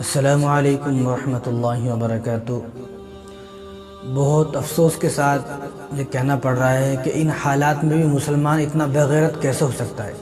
السلام علیکم ورحمۃ اللہ وبرکاتہ۔ بہت افسوس کے ساتھ یہ کہنا پڑ رہا ہے کہ ان حالات میں بھی مسلمان اتنا بے غیرت کیسے ہو سکتا ہے،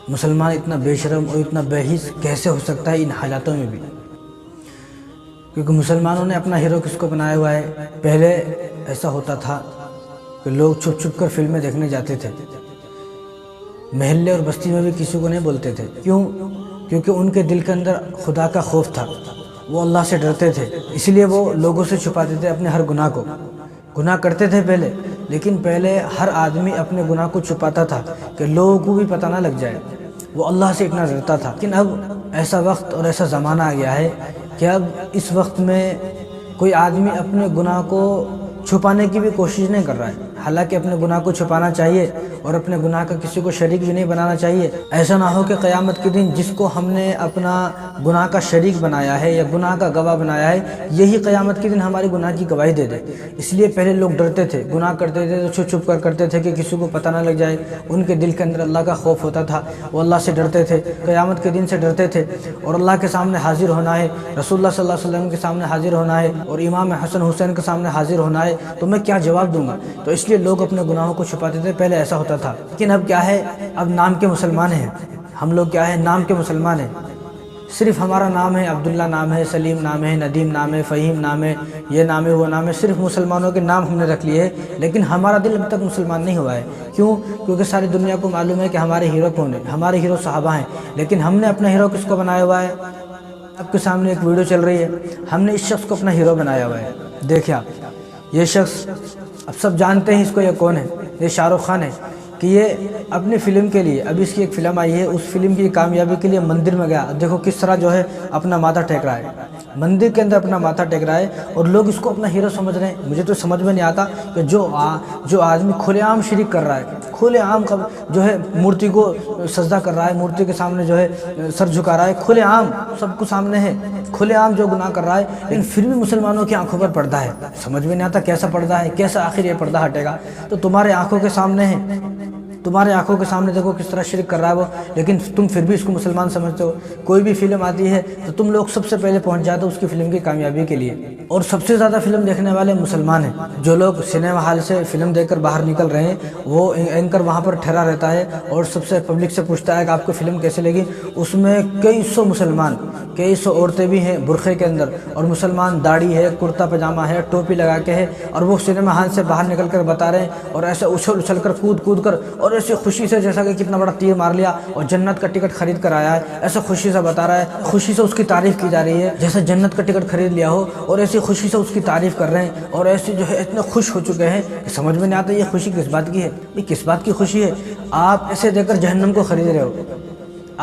مسلمان اتنا بے شرم اور اتنا بے حس کیسے ہو سکتا ہے ان حالاتوں میں بھی، کیونکہ مسلمانوں نے اپنا ہیرو کس کو بنایا ہوا ہے۔ پہلے ایسا ہوتا تھا کہ لوگ چھپ چھپ کر فلمیں دیکھنے جاتے تھے، محلے اور بستی میں بھی کسی کو نہیں بولتے تھے، کیونکہ ان کے دل کے اندر خدا کا خوف تھا، وہ اللہ سے ڈرتے تھے، اس لیے وہ لوگوں سے چھپاتے تھے اپنے ہر گناہ کو۔ گناہ کرتے تھے پہلے، لیکن پہلے ہر آدمی اپنے گناہ کو چھپاتا تھا کہ لوگوں کو بھی پتہ نہ لگ جائے، وہ اللہ سے اتنا ڈرتا تھا۔ لیکن اب ایسا وقت اور ایسا زمانہ آ گیا ہے کہ اب اس وقت میں کوئی آدمی اپنے گناہ کو چھپانے کی بھی کوشش نہیں کر رہا ہے، حالانکہ اپنے گناہ کو چھپانا چاہیے اور اپنے گناہ کا کسی کو شریک بھی نہیں بنانا چاہیے۔ ایسا نہ ہو کہ قیامت کے دن جس کو ہم نے اپنا گناہ کا شریک بنایا ہے یا گناہ کا گواہ بنایا ہے، یہی قیامت کے دن ہماری گناہ کی گواہی دے دے۔ اس لیے پہلے لوگ ڈرتے تھے، گناہ کرتے تھے تو چھپ چھپ کر کرتے تھے کہ کسی کو پتہ نہ لگ جائے، ان کے دل کے اندر اللہ کا خوف ہوتا تھا، وہ اللہ سے ڈرتے تھے، قیامت کے دن سے ڈرتے تھے، اور اللہ کے سامنے حاضر ہونا ہے، رسول اللہ صلی اللہ علیہ وسلم کے سامنے حاضر ہونا ہے اور امام حسن حسین کے سامنے حاضر ہونا ہے، تو میں کیا جواب دوں گا؟ تو اس لیے لوگ اپنے گناہوں کو چھپاتے تھے، پہلے ایسا ہوتا تھا۔ لیکن اب کیا ہے، اب نام کے مسلمان ہیں ہم لوگ، کیا ہے، نام کے مسلمان ہیں، صرف ہمارا نام ہے، عبداللہ نام ہے، سلیم نام ہے، ندیم نام ہے، فہیم نام ہے، یہ نام ہے، وہ نام ہے، صرف مسلمانوں کے نام ہم نے رکھ لیے ہیں، لیکن ہمارا دل اب تک مسلمان نہیں ہوا ہے۔ کیونکہ ساری دنیا کو معلوم ہے کہ ہمارے ہیرو کون ہیں، ہمارے ہیرو صحابہ ہیں، لیکن ہم نے اپنا ہیرو کس کو بنایا ہوا ہے؟ آپ کے سامنے ایک ویڈیو چل رہی ہے، ہم نے اس شخص کو اپنا ہیرو بنایا ہوا ہے۔ دیکھیں آپ، یہ شخص اب سب جانتے ہیں اس کو، یہ کون ہے؟ یہ شاہ رخ خان ہے، کہ یہ اپنی فلم کے لیے، ابھی اس کی ایک فلم آئی ہے، اس فلم کی کامیابی کے لیے مندر میں گیا، دیکھو کس طرح جو ہے اپنا ماتھا ٹیک رہا ہے، مندر کے اندر اپنا ماتھا ٹیک رہا ہے، اور لوگ اس کو اپنا ہیرو سمجھ رہے ہیں۔ مجھے تو سمجھ میں نہیں آتا کہ جو آدمی کھلے عام شرک کر رہا ہے، کھلے عام جو ہے مورتی کو سجدہ کر رہا ہے، مورتی کے سامنے جو ہے سر جھکا رہا ہے، کھلے عام سب کو سامنے ہے، کھلے عام جو گناہ کر رہا ہے، لیکن پھر بھی مسلمانوں کی آنکھوں پر پردہ ہے۔ سمجھ میں نہیں آتا کیسا پردہ ہے، کیسا آخر یہ پردہ ہٹے گا؟ تو تمہارے آنکھوں کے سامنے ہے، تمہارے آنکھوں کے سامنے دیکھو کس طرح شرک کر رہا ہے وہ، لیکن تم پھر بھی اس کو مسلمان سمجھتے ہو۔ کوئی بھی فلم آتی ہے تو تم لوگ سب سے پہلے پہنچ جاتے ہو اس کی فلم کی کامیابی کے لیے، اور سب سے زیادہ فلم دیکھنے والے مسلمان ہیں۔ جو لوگ سنیما ہال سے فلم دیکھ کر باہر نکل رہے ہیں، وہ اینکر وہاں پر ٹھہرا رہتا ہے اور سب سے پبلک سے پوچھتا ہے کہ آپ کو فلم کیسے لگی، اس میں کئی سو مسلمان، کئی سو عورتیں بھی ہیں برقعے کے اندر، اور مسلمان داڑھی ہے، کرتا پاجامہ ہے، ٹوپی لگا کے ہے، اور وہ سنیما ہال سے باہر نکل کر بتا رہے ہیں، اور ایسے اچھل اچھل کر کود کر اور ایسے خوشی سے، جیسا کہ کتنا بڑا تیر مار لیا اور جنت کا ٹکٹ خرید کر آیا ہے، ایسے خوشی سے بتا رہا ہے، خوشی سے اس کی تعریف کی جا رہی ہے جیسے جنت کا ٹکٹ خرید لیا ہو، اور ایسی خوشی سے اس کی تعریف کر رہے ہیں، اور ایسے جو ہے اتنے خوش ہو چکے ہیں کہ سمجھ میں نہیں آتا یہ خوشی کس بات کی ہے، یہ کس بات کی خوشی ہے؟ آپ ایسے دے کر جہنم کو خرید رہے ہو،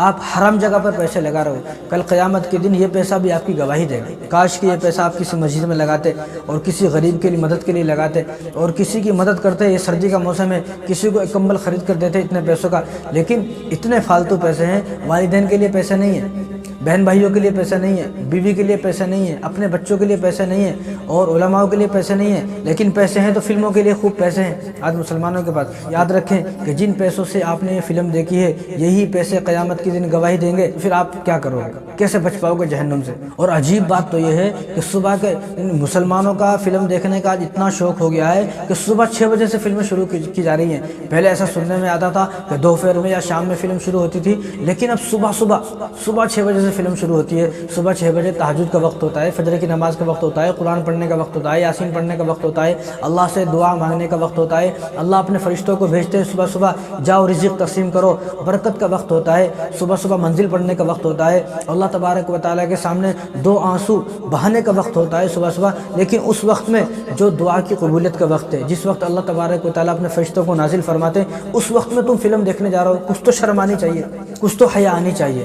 آپ حرام جگہ پر پیسے لگا رہے ہو، کل قیامت کے دن یہ پیسہ بھی آپ کی گواہی دے گا۔ کاش کہ یہ پیسہ آپ کسی مسجد میں لگاتے اور کسی غریب کے لیے مدد کے لیے لگاتے، اور کسی کی مدد کرتے، یہ سردی کا موسم ہے، کسی کو ایک کمبل خرید کر دیتے اتنے پیسوں کا، لیکن اتنے فالتو پیسے ہیں، والدین کے لیے پیسے نہیں ہیں، بہن بھائیوں کے لیے پیسے نہیں ہے، بیوی کے لیے پیسے نہیں ہے، اپنے بچوں کے لیے پیسے نہیں ہیں، اور علماء کے لیے پیسے نہیں ہیں، لیکن پیسے ہیں تو فلموں کے لیے خوب پیسے ہیں آج مسلمانوں کے پاس۔ یاد رکھیں کہ جن پیسوں سے آپ نے یہ فلم دیکھی ہے، یہی پیسے قیامت کے دن گواہی دیں گے، پھر آپ کیا کرو گے؟ کیسے بچ پاؤ گے جہنم سے؟ اور عجیب بات تو یہ ہے کہ صبح کے مسلمانوں کا فلم دیکھنے کا آج اتنا شوق ہو گیا ہے کہ صبح 6 بجے سے فلمیں شروع کی جا رہی ہیں۔ پہلے ایسا سننے میں آتا تھا کہ دوپہر میں یا شام میں فلم شروع ہوتی تھی، لیکن اب صبح 6 بجے سے فلم شروع ہوتی ہے۔ صبح 6 بجے تہجد کا وقت ہوتا ہے، فجر کی نماز کا وقت ہوتا ہے، قرآن پڑھنے کا وقت ہوتا ہے، یاسین پڑھنے کا وقت ہوتا ہے، اللہ سے دعا مانگنے کا وقت ہوتا ہے، اللہ اپنے فرشتوں کو بھیجتے ہیں صبح جاؤ رزق تقسیم کرو، برکت کا وقت ہوتا ہے، صبح منزل پڑھنے کا وقت ہوتا ہے، اللہ تبارک و تعالیٰ کے سامنے 2 آنسو بہانے کا وقت ہوتا ہے صبح، لیکن اس وقت میں جو دعا کی قبولیت کا وقت ہے، جس وقت اللہ تبارک و تعالیٰ اپنے فرشتوں کو نازل فرماتے ہیں، اس وقت میں تم فلم دیکھنے جا رہے ہو، کچھ تو شرم آنی چاہیے، کچھ تو حیا آنی چاہیے۔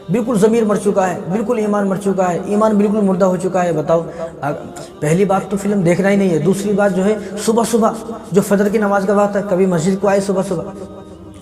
بالکل ضمیر مر چکا ہے، بالکل ایمان مر چکا ہے، ایمان بالکل مردہ ہو چکا ہے۔ بتاؤ، پہلی بات تو فلم دیکھنا ہی نہیں ہے، دوسری بات جو ہے صبح جو فجر کی نماز کا وقت ہے، کبھی مسجد کو آئے صبح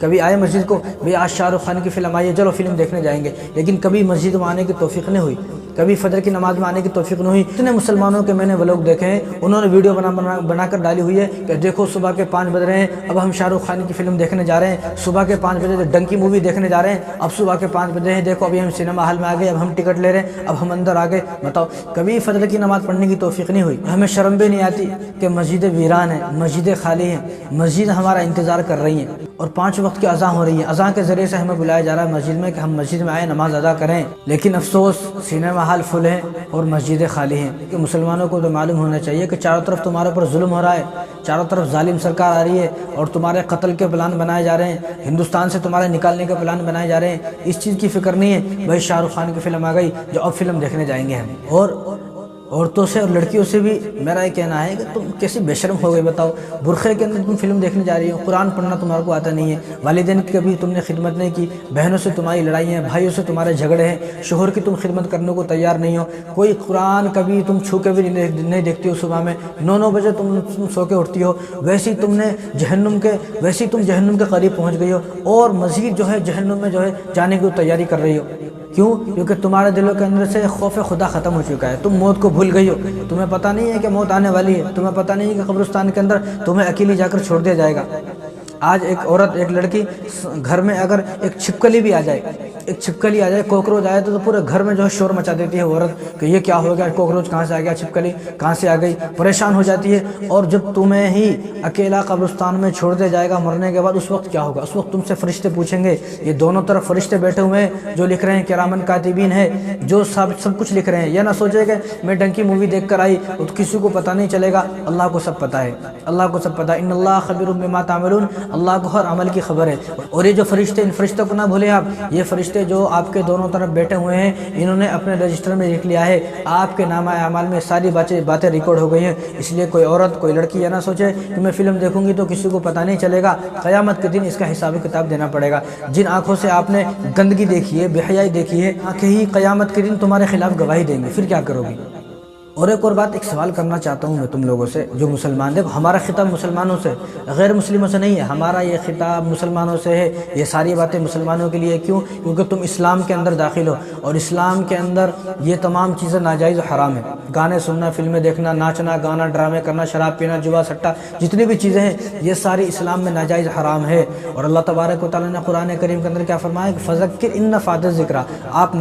کبھی آئے مسجد کو، بھئی آج شاہ رخ خان کی فلم آئی ہے، چلو فلم دیکھنے جائیں گے، لیکن کبھی مسجد میں آنے کی توفیق نہیں ہوئی۔ کبھی فجر کی نماز میں آنے کی توفیق نہیں ہوئی۔ اتنے مسلمانوں کے میں نے ولاگ دیکھے ہیں، انہوں نے ویڈیو بنا کر ڈالی ہوئی ہے کہ دیکھو صبح کے 5 بج رہے ہیں، اب ہم شاہ رخ خان کی فلم دیکھنے جا رہے ہیں، صبح کے 5 بجے ڈنکی مووی دیکھنے جا رہے ہیں، اب صبح کے 5 بجے ہیں، دیکھو ابھی ہم سنیما ہال میں آ گئے، اب ہم ٹکٹ لے رہے ہیں، اب ہم اندر آ گئے۔ بتاؤ، کبھی فجر کی نماز پڑھنے کی توفیق نہیں ہوئی؟ ہمیں شرم بھی نہیں آتی کہ مسجد ویران ہے، مسجد خالی ہیں، مسجد ہمارا انتظار کر رہی ہیں اور 5 وقت کی اذان ہو رہی ہے، اذان کے ذریعے سے ہمیں بلایا جا رہا ہے مسجد میں کہ ہم مسجد میں آئے نماز ادا کریں، لیکن افسوس سنیما ہال فل ہیں اور مسجدیں خالی ہیں۔ کہ مسلمانوں کو تو معلوم ہونا چاہیے کہ چاروں طرف تمہارے اوپر ظلم ہو رہا ہے، چاروں طرف ظالم سرکار آ رہی ہے اور تمہارے قتل کے پلان بنائے جا رہے ہیں، ہندوستان سے تمہارے نکالنے کے پلان بنائے جا رہے ہیں، اس چیز کی فکر نہیں ہے۔ بھائی شاہ رخ خان کی فلم آ گئی، جو اب فلم دیکھنے جائیں گے ہم۔ اور عورتوں سے اور لڑکیوں سے بھی میرا یہ کہنا ہے کہ تم کیسی بے شرم ہو گئے، بتاؤ برقعے کے اندر تم فلم دیکھنے جا رہی ہو، قرآن پڑھنا تمہارے کو آتا نہیں ہے، والدین کی کبھی تم نے خدمت نہیں کی، بہنوں سے تمہاری لڑائی ہیں، بھائیوں سے تمہارے جھگڑے ہیں، شوہر کی تم خدمت کرنے کو تیار نہیں ہو، کوئی قرآن کبھی تم چھو کے بھی نہیں دیکھتی ہو، صبح میں 9 بجے تم سو کے اٹھتی ہو، ویسی تم جہنم کے قریب پہنچ گئی ہو اور مزید جو ہے جہنم میں جو ہے جانے کی تیاری کر رہی ہو۔ کیوں؟ کیونکہ تمہارے دلوں کے اندر سے خوف خدا ختم ہو چکا ہے، تم موت کو بھول گئی ہو، تمہیں پتہ نہیں ہے کہ موت آنے والی ہے، تمہیں پتہ نہیں ہے کہ قبرستان کے اندر تمہیں اکیلی جا کر چھوڑ دیا جائے گا۔ آج ایک عورت، ایک لڑکی گھر میں اگر ایک چھپکلی بھی آ جائے، کوکروچ آئے تو پورے گھر میں جو ہے شور مچا دیتی ہے وہ عورت کہ یہ کیا ہو گیا، کوکروچ کہاں سے آ گیا، چھپکلی کہاں سے آ گئی، پریشان ہو جاتی ہے۔ اور جب تمہیں ہی اکیلا قبرستان میں چھوڑ دیا جائے گا مرنے کے بعد، اس وقت کیا ہوگا؟ اس وقت تم سے فرشتے پوچھیں گے، یہ دونوں طرف فرشتے بیٹھے ہوئے ہیں جو لکھ رہے ہیں، کرامن کاتبین ہے جو سب کچھ لکھ رہے ہیں۔ یہ نہ سوچے کہ میں ڈنکی مووی دیکھ کر آئی تو کسی کو پتہ نہیں چلے گا، اللہ کو سب پتہ ہے، اللہ کو سب پتہ ہے، ان اللہ خبیر بما تعملون، اللہ کو ہر عمل کی خبر ہے۔ اور یہ جو فرشتے، ان فرشتوں کو نہ بھولیں آپ، یہ فرشتے جو آپ کے دونوں طرف بیٹھے ہوئے ہیں، انہوں نے اپنے رجسٹر میں لکھ لیا ہے، آپ کے نامہ اعمال میں ساری باتیں ریکارڈ ہو گئی ہیں۔ اس لیے کوئی عورت، کوئی لڑکی یہ نہ سوچے کہ میں فلم دیکھوں گی تو کسی کو پتہ نہیں چلے گا، قیامت کے دن اس کا حساب کتاب دینا پڑے گا۔ جن آنکھوں سے آپ نے گندگی دیکھی ہے، بے حیائی دیکھی ہے، آنکھیں ہی قیامت کے دن تمہارے خلاف گواہی دیں گے، پھر کیا کرو گی؟ اور ایک اور بات، ایک سوال کرنا چاہتا ہوں میں تم لوگوں سے جو مسلمان، دیکھو ہمارا خطاب مسلمانوں سے، غیر مسلموں سے نہیں ہے، ہمارا یہ خطاب مسلمانوں سے ہے، یہ ساری باتیں مسلمانوں کے لیے۔ کیوں؟ کیونکہ تم اسلام کے اندر داخل ہو اور اسلام کے اندر یہ تمام چیزیں ناجائز و حرام ہیں، گانے سننا، فلمیں دیکھنا، ناچنا گانا، ڈرامے کرنا، شراب پینا، جوا سٹا، جتنی بھی چیزیں ہیں یہ ساری اسلام میں ناجائز حرام ہے۔ اور اللہ تبارک و تعالیٰ نے قرآن کریم کے اندر کیا فرمایا کہ فذکر ان نفعت الذکریٰ، آپ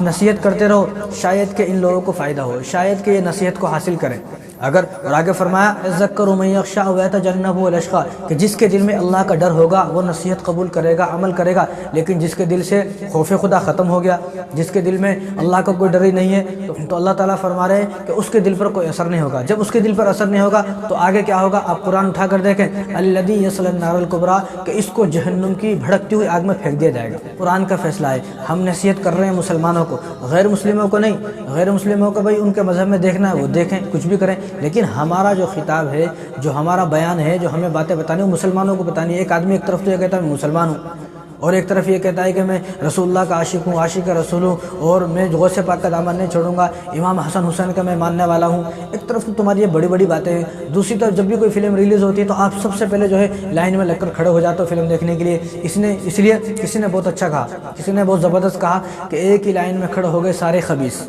نصیحت کرتے رہو، شاید کہ ان لوگوں کو فائدہ ہو، شاید کہ یہ نصیحت کو حاصل کریں۔ اور آگے فرمایا ذکر من یخشی ویتجنبہ الاشقی، کہ جس کے دل میں اللہ کا ڈر ہوگا وہ نصیحت قبول کرے گا، عمل کرے گا، لیکن جس کے دل سے خوف خدا ختم ہو گیا، جس کے دل میں اللہ کا کوئی ڈر ہی نہیں ہے، تو اللہ تعالیٰ فرما رہے ہیں کہ اس کے دل پر کوئی اثر نہیں ہوگا۔ جب اس کے دل پر اثر نہیں ہوگا تو آگے کیا ہوگا؟ آپ قرآن اٹھا کر دیکھیں، الذی یصلی النار الکبریٰ، کہ اس کو جہنم کی بھڑکتی ہوئی آگ میں پھینک دیا جائے گا۔ قرآن کا فیصلہ ہے، ہم نصیحت کر رہے ہیں مسلمانوں کو، غیر مسلموں کو نہیں۔ غیر مسلموں کو بھائی ان کے مذہب میں دیکھنا ہے وہ دیکھیں، کچھ بھی کریں، لیکن ہمارا جو خطاب ہے، جو ہمارا بیان ہے، جو ہمیں باتیں بتانی وہ مسلمانوں کو بتانی ہے۔ ایک آدمی ایک طرف تو یہ کہتا ہے میں مسلمان ہوں، اور ایک طرف یہ کہتا ہے کہ میں رسول اللہ کا عاشق ہوں، عاشق رسول ہوں، اور میں غوث پاک کا دامن نہیں چھوڑوں گا، امام حسن حسین کا میں ماننے والا ہوں۔ ایک طرف تو تمہاری یہ بڑی بڑی باتیں ہیں، دوسری طرف جب بھی کوئی فلم ریلیز ہوتی ہے تو آپ سب سے پہلے جو ہے لائن میں لگ کر کھڑے ہو جاتے ہو فلم دیکھنے کے لیے۔ اس لیے کسی نے بہت اچھا کہا، کسی نے بہت زبردست کہا کہ ایک ہی لائن میں کھڑے ہو گئے سارے خبیث،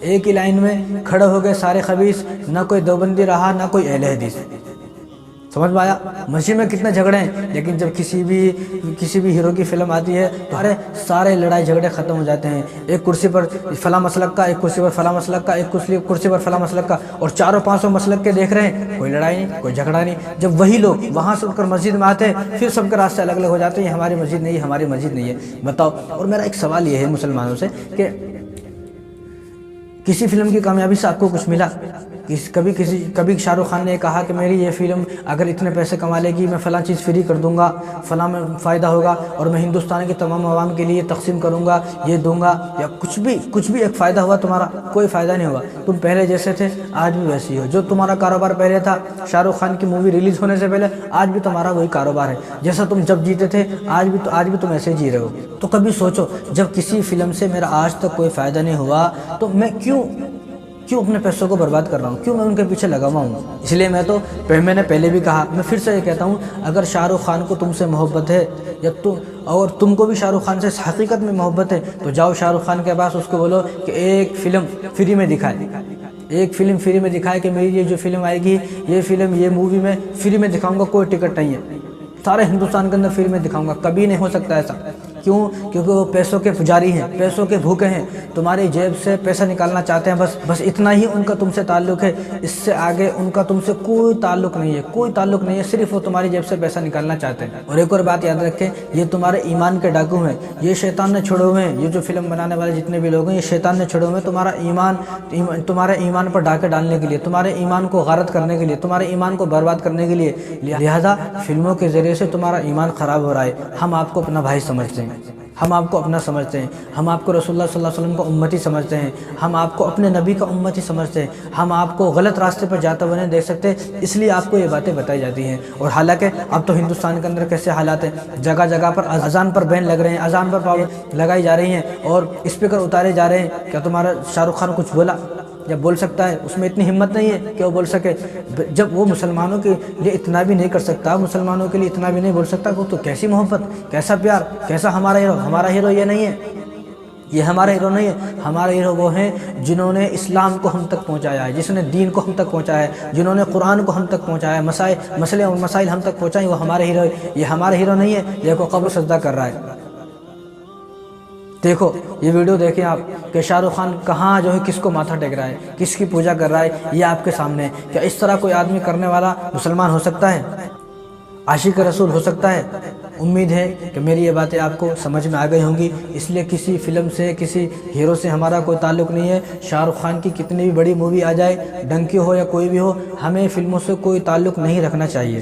ایک ہی لائن میں کھڑے ہو گئے سارے خبیث، نہ کوئی دیوبندی رہا نہ کوئی اہل حدیث۔ سمجھ میں آیا؟ مسجد میں کتنے جھگڑے ہیں، لیکن جب کسی بھی ہیرو کی فلم آتی ہے تو سارے لڑائی جھگڑے ختم ہو جاتے ہیں۔ ایک کرسی پر فلاں مسلک کا، ایک کرسی پر فلاں مسلک کا، ایک کرسی پر فلاں مسلک کا، اور 400-500 مسلک کے دیکھ رہے ہیں، کوئی لڑائی نہیں، کوئی جھگڑا نہیں۔ جب وہی لوگ وہاں سے اٹھ کر مسجد میں آتے ہیں پھر سب کے راستے الگ الگ ہو جاتے ہیں، یہ ہماری مسجد نہیں ہے، ہماری مسجد نہیں ہے، بتاؤ۔ اور میرا ایک سوال یہ ہے مسلمانوں سے کہ کسی فلم کی کامیابی سے آپ کو کچھ ملا؟ کبھی شاہ رخ خان نے کہا کہ میری یہ فلم اگر اتنے پیسے کما لے گی میں فلاں چیز فری کر دوں گا، فلاں میں فائدہ ہوگا اور میں ہندوستان کے تمام عوام کے لیے تقسیم کروں گا، یہ دوں گا، یا کچھ بھی ایک فائدہ ہوا تمہارا؟ کوئی فائدہ نہیں ہوا، تم پہلے جیسے تھے آج بھی ویسے ہی ہو۔ جو تمہارا کاروبار پہلے تھا شاہ رخ خان کی مووی ریلیز ہونے سے پہلے، آج بھی تمہارا وہی کاروبار ہے، جیسا تم جب جیتے تھے آج بھی تم ایسے جی رہے ہو۔ تو کبھی سوچو، جب کسی فلم سے میرا آج تک کوئی فائدہ نہیں ہوا تو میں کیوں اپنے پیسوں کو برباد کر رہا ہوں، کیوں میں ان کے پیچھے لگا ہوا ہوں؟ اس لیے میں نے پہلے بھی کہا، میں پھر سے یہ کہتا ہوں، اگر شاہ رخ خان کو تم سے محبت ہے یا اور تم کو بھی شاہ رخ خان سے حقیقت میں محبت ہے تو جاؤ شاہ رخ خان کے پاس، اس کو بولو کہ ایک فلم فری میں دکھائے، ایک فلم فری میں دکھائے کہ میری یہ جو فلم آئے گی، یہ فلم یہ مووی میں فری میں دکھاؤں گا، کوئی ٹکٹ نہیں ہے، سارے ہندوستان کے اندر فری میں دکھاؤں گا۔ کبھی نہیں ہو سکتا ایسا، کیوں؟ کیونکہ وہ پیسوں کے پجاری ہیں، پیسوں کے بھوکے ہیں، تمہاری جیب سے پیسہ نکالنا چاہتے ہیں، بس اتنا ہی ان کا تم سے تعلق ہے، اس سے آگے ان کا تم سے کوئی تعلق نہیں ہے، کوئی تعلق نہیں ہے، صرف وہ تمہاری جیب سے پیسہ نکالنا چاہتے ہیں۔ اور ایک اور بات یاد رکھیں، یہ تمہارے ایمان کے ڈاکو ہیں، یہ شیطان نے چھوڑے ہوئے ہیں، یہ جو فلم بنانے والے جتنے بھی لوگ ہیں یہ شیطان نے چھوڑے ہوئے ہیں تمہارے ایمان پر ڈاکے ڈالنے کے لیے، تمہارے ایمان کو غارت کرنے کے لیے، تمہارے ایمان کو برباد کرنے کے لیے، لہذا فلموں کے ذریعے سے تمہارا ایمان خراب ہو رہا ہے۔ ہم آپ کو اپنا بھائی سمجھتے ہیں، ہم آپ کو اپنا سمجھتے ہیں، ہم آپ کو رسول اللہ صلی اللہ علیہ وسلم کا امتی سمجھتے ہیں، ہم آپ کو اپنے نبی کا امتی سمجھتے ہیں، ہم آپ کو غلط راستے پر جاتے ہوئے نہیں دیکھ سکتے، اس لیے آپ کو یہ باتیں بتائی جاتی ہیں۔ اور حالانکہ اب تو ہندوستان کے اندر کیسے حالات ہیں، جگہ جگہ پر اذان پر بین لگ رہے ہیں، اذان پر پابندی لگائی جا رہی ہیں اور اسپیکر اتارے جا رہے ہیں۔ کیا تمہارا شاہ رخ خان کچھ بولا؟ جب بول سکتا ہے، اس میں اتنی ہمت نہیں ہے کہ وہ بول سکے، جب وہ مسلمانوں کے لیے اتنا بھی نہیں کر سکتا، مسلمانوں کے لیے اتنا بھی نہیں بول سکتا، وہ تو کیسی محبت، کیسا پیار، کیسا ہمارا ہیرو؟ ہمارا ہیرو یہ نہیں ہے، یہ ہمارا ہیرو نہیں ہے، ہمارا ہیرو وہ ہیں جنہوں نے اسلام کو ہم تک پہنچایا ہے، جس نے دین کو ہم تک پہنچایا ہے، جنہوں نے قرآن کو ہم تک پہنچایا ہے، مسئلے اور مسائل ہم تک پہنچائیں، وہ ہمارے ہیرو ہے۔ یہ ہمارا ہیرو نہیں ہے، دیکھو قبر سجدہ کر رہا ہے، دیکھو یہ ویڈیو دیکھیں آپ کہ شاہ رخ خان کہاں جو ہے کس کو ماتھا ٹیک رہا ہے، کس کی پوجا کر رہا ہے، یہ آپ کے سامنے ہے۔ کیا اس طرح کوئی آدمی کرنے والا مسلمان ہو سکتا ہے، عاشق رسول ہو سکتا ہے؟ امید ہے کہ میری یہ باتیں آپ کو سمجھ میں آ گئی ہوں گی، اس لیے کسی فلم سے، کسی ہیرو سے ہمارا کوئی تعلق نہیں ہے۔ شاہ رخ خان کی کتنی بھی بڑی مووی آ جائے، ڈنکی ہو یا کوئی بھی ہو، ہمیں فلموں سے کوئی تعلق نہیں رکھنا چاہیے۔